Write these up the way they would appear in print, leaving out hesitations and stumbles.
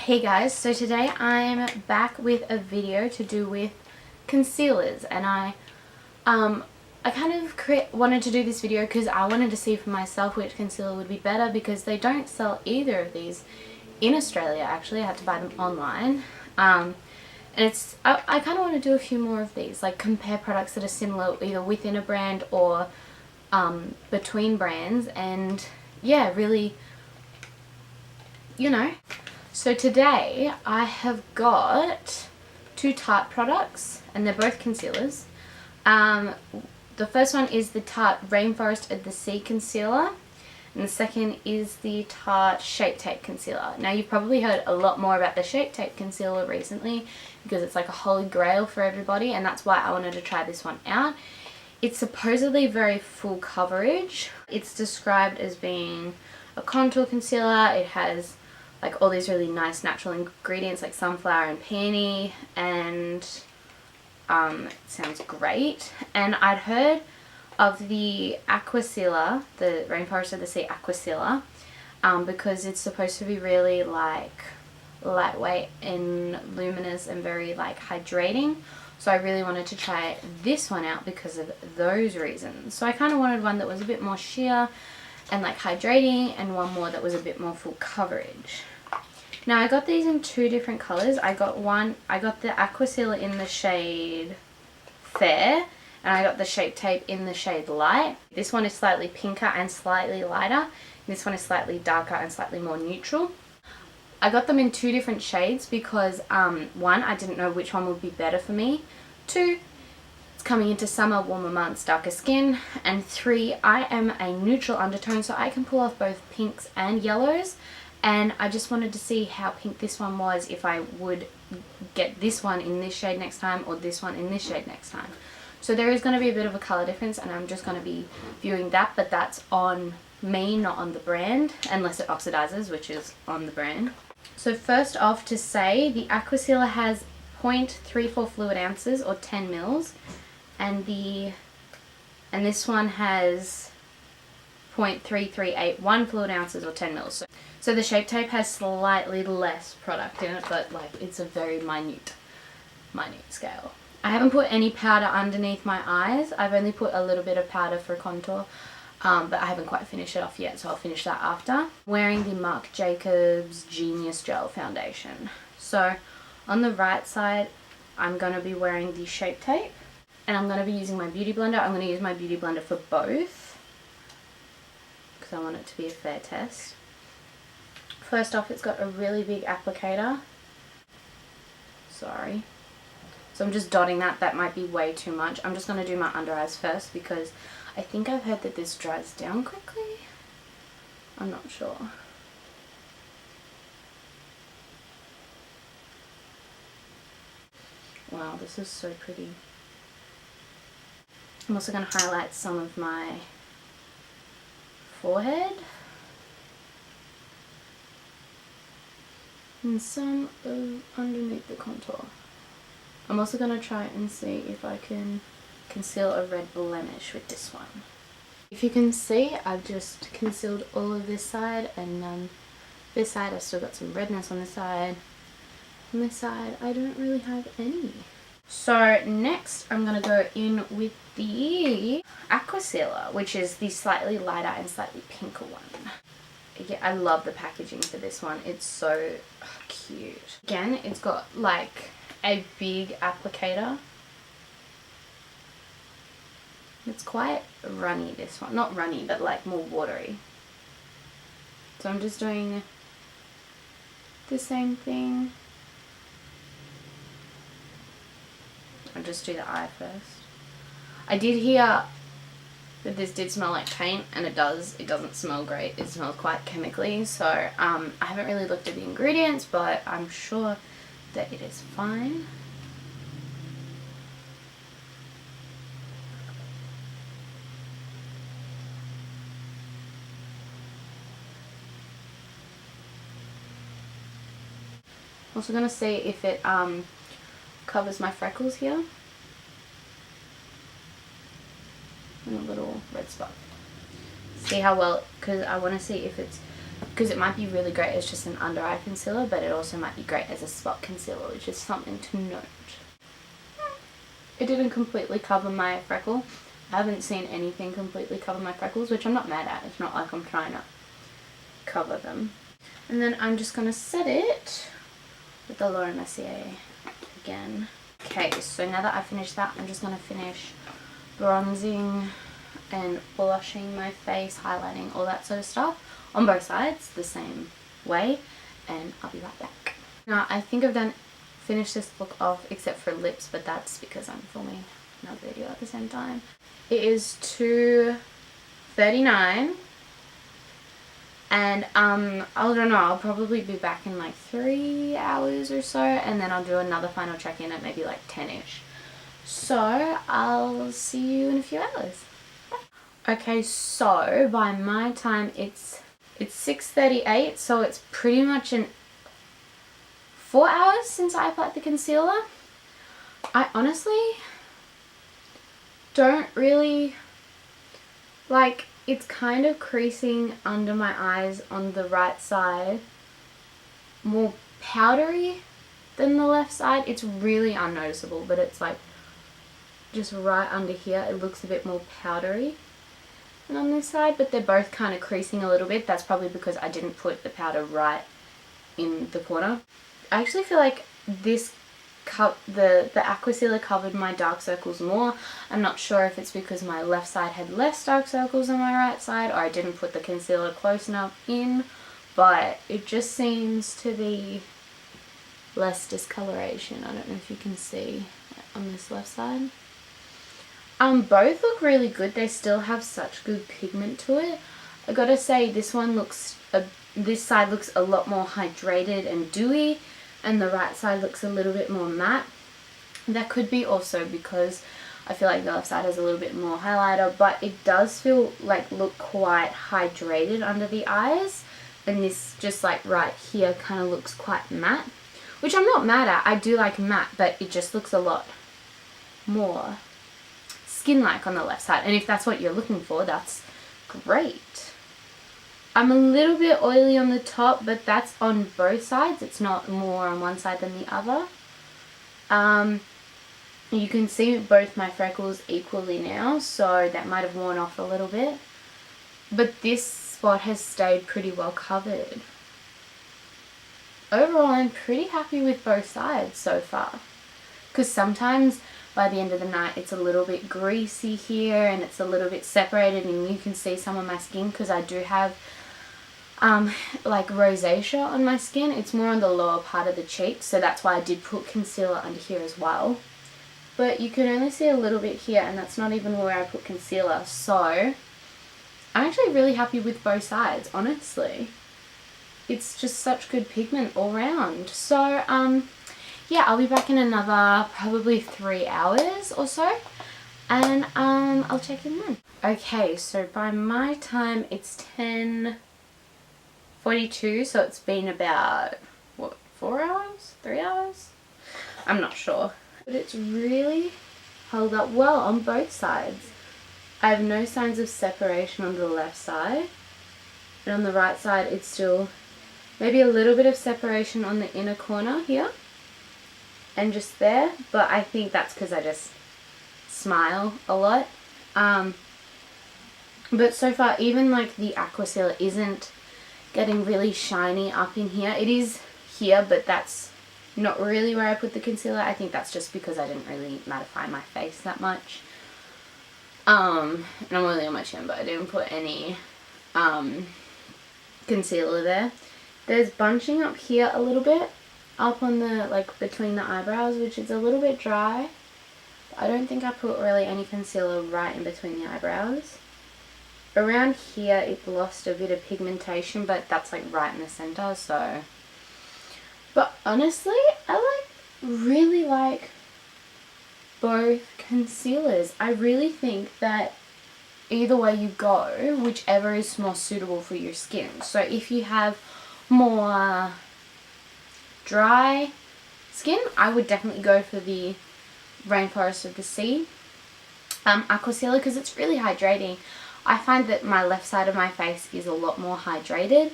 Hey guys, so today I'm back with a video to do with concealers, and I kind of wanted to do this video because I wanted to see for myself which concealer would be better, because they don't sell either of these in Australia. Actually, I had to buy them online, and I kind of want to do a few more of these, like compare products that are similar either within a brand or between brands, and yeah, really, you know. So today I have got two Tarte products, and they're both concealers. The first one is the Tarte Rainforest of the Sea Concealer, and the second is the Tarte Shape Tape Concealer. Now, you've probably heard a lot more about the Shape Tape Concealer recently because it's like a holy grail for everybody, and that's why I wanted to try this one out. It's supposedly very full coverage. It's described as being a contour concealer. It has like all these really nice natural ingredients like sunflower and peony, and it sounds great. And I'd heard of the Aquacealer, the Rainforest of the Sea Aquacealer, because it's supposed to be really like lightweight and luminous and very like hydrating. So I really wanted to try this one out because of those reasons. So I kind of wanted one that was a bit more sheer and like hydrating, and one more that was a bit more full coverage. Now, I got these in two different colors. I got the Aquacealer in the shade Fair, and I got the Shape Tape in the shade Light. This one is slightly pinker and slightly lighter. This one is slightly darker and slightly more neutral. I got them in two different shades because one, I didn't know which one would be better for me. Two, it's coming into summer, warmer months, darker skin. And three, I am a neutral undertone, so I can pull off both pinks and yellows. And I just wanted to see how pink this one was, if I would get this one in this shade next time or this one in this shade next time. So there is going to be a bit of a colour difference, and I'm just going to be viewing that, but that's on me, not on the brand, unless it oxidizes, which is on the brand. So first off, to say, the Aquacealer has 0.34 fluid ounces or 10 mils, and this one has 0.3381 fluid ounces or 10 mils. So the Shape Tape has slightly less product in it, but like it's a very minute scale. I haven't put any powder underneath my eyes. I've only put a little bit of powder for contour, but I haven't quite finished it off yet, so I'll finish that after. Wearing the Marc Jacobs Genius Gel Foundation. So on the right side, I'm going to be wearing the Shape Tape, and I'm going to be using my Beauty Blender. I'm going to use my Beauty Blender for both because I want it to be a fair test. First off, it's got a really big applicator. Sorry. So I'm just dotting that. That might be way too much. I'm just going to do my under eyes first because I think I've heard that this dries down quickly. I'm not sure. Wow, this is so pretty. I'm also going to highlight some of my forehead and some underneath the contour. I'm also going to try and see if I can conceal a red blemish with this one. If you can see, I've just concealed all of this side, and this side I've still got some redness on this side. On this side I don't really have any. So next I'm going to go in with the Aquacealer, which is the slightly lighter and slightly pinker one. Yeah, I love the packaging for this one. It's so cute. Again, it's got like a big applicator. It's quite runny, this one. Not runny, but like more watery. So I'm just doing the same thing. I'll just do the eye first. I did hear that this did smell like paint, and it does. It doesn't smell great. It smells quite chemically, so I haven't really looked at the ingredients, but I'm sure that it is fine. I'm also going to see if it covers my freckles here. And a little red spot. See how well, because I want to see if it's because it might be really great as just an under eye concealer, but it also might be great as a spot concealer, which is something to note. It didn't completely cover my freckle. I haven't seen anything completely cover my freckles, which I'm not mad at. It's not like I'm trying to cover them. And then I'm just going to set it with the Laura Mercier again. Okay, so now that I've finished that, I'm just going to finish bronzing and blushing my face, highlighting, all that sort of stuff on both sides the same way, and I'll be right back. Now I think I've finished this look off except for lips, but that's because I'm filming another video at the same time. It is 2:39 and I don't know, I'll probably be back in like 3 hours or so, and then I'll do another final check-in at maybe like 10ish. So I'll see you in a few hours. Okay, so by my time it's 6:38, so it's pretty much 4 hours since I applied the concealer. I honestly don't really like, it's kind of creasing under my eyes on the right side, more powdery than the left side. It's really unnoticeable, but it's like just right under here it looks a bit more powdery than on this side, but they're both kind of creasing a little bit. That's probably because I didn't put the powder right in the corner. I actually feel like this the Aquacealer covered my dark circles more. I'm not sure if it's because my left side had less dark circles than my right side, or I didn't put the concealer close enough in, but it just seems to be less discoloration. I don't know if you can see on this left side. Both look really good. They still have such good pigment to it. I gotta say, this one looks, this side looks a lot more hydrated and dewy, and the right side looks a little bit more matte. That could be also because I feel like the left side has a little bit more highlighter, but it does feel like look quite hydrated under the eyes, and this just like right here kind of looks quite matte, which I'm not mad at. I do like matte, but it just looks a lot more skin-like on the left side, and if that's what you're looking for, that's great. I'm a little bit oily on the top, but that's on both sides. It's not more on one side than the other. You can see both my freckles equally now, so that might have worn off a little bit. But this spot has stayed pretty well covered. Overall, I'm pretty happy with both sides so far. Because sometimes by the end of the night it's a little bit greasy here and it's a little bit separated, and you can see some of my skin because I do have like rosacea on my skin. It's more on the lower part of the cheek, so that's why I did put concealer under here as well. But you can only see a little bit here, and that's not even where I put concealer. So I'm actually really happy with both sides, honestly. It's just such good pigment all round. So yeah, I'll be back in another probably 3 hours or so, and I'll check in then. Okay, so by my time it's 10:42, so it's been about, what, 4 hours? 3 hours? I'm not sure. But it's really held up well on both sides. I have no signs of separation on the left side, and on the right side it's still maybe a little bit of separation on the inner corner here and just there, but I think that's because I just smile a lot. But so far, even like the Aquacealer isn't getting really shiny up in here. It is here, but that's not really where I put the concealer. I think that's just because I didn't really mattify my face that much. And I'm only on my chin, but I didn't put any concealer there. There's bunching up here a little bit, up on the, like, between the eyebrows, which is a little bit dry. I don't think I put really any concealer right in between the eyebrows. Around here it lost a bit of pigmentation, but that's like right in the center, so. But honestly, I really like both concealers. I really think that either way you go, whichever is more suitable for your skin. So if you have more dry skin, I would definitely go for the Rainforest of the Sea Aquacealer, because it's really hydrating. I find that my left side of my face is a lot more hydrated,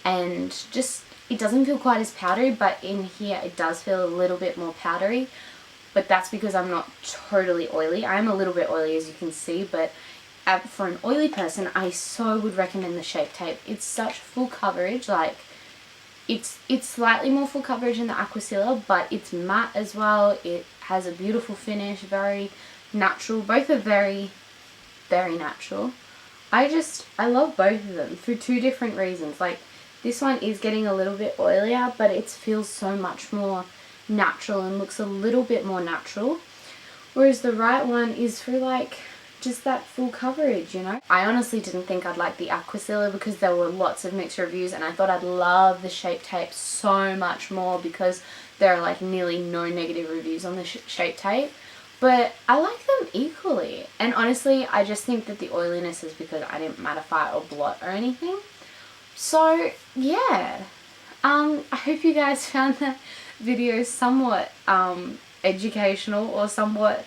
and just it doesn't feel quite as powdery, but in here it does feel a little bit more powdery. But that's because I'm not totally oily. I'm a little bit oily, as you can see, but for an oily person, I so would recommend the Shape Tape. It's such full coverage. Like, it's slightly more full coverage than the Aquacealer, but it's matte as well. It has a beautiful finish, very natural. Both are very, very natural. I love both of them for two different reasons. Like, this one is getting a little bit oilier, but it feels so much more natural and looks a little bit more natural. Whereas the right one is for like just that full coverage, you know. I honestly didn't think I'd like the Aquacealer because there were lots of mixed reviews, and I thought I'd love the Shape Tape so much more because there are like nearly no negative reviews on the Shape Tape. But I like them equally. And honestly, I just think that the oiliness is because I didn't mattify or blot or anything. So, yeah. I hope you guys found that video somewhat educational or somewhat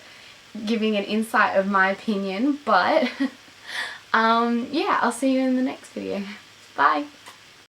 giving an insight of my opinion. But, yeah, I'll see you in the next video. Bye.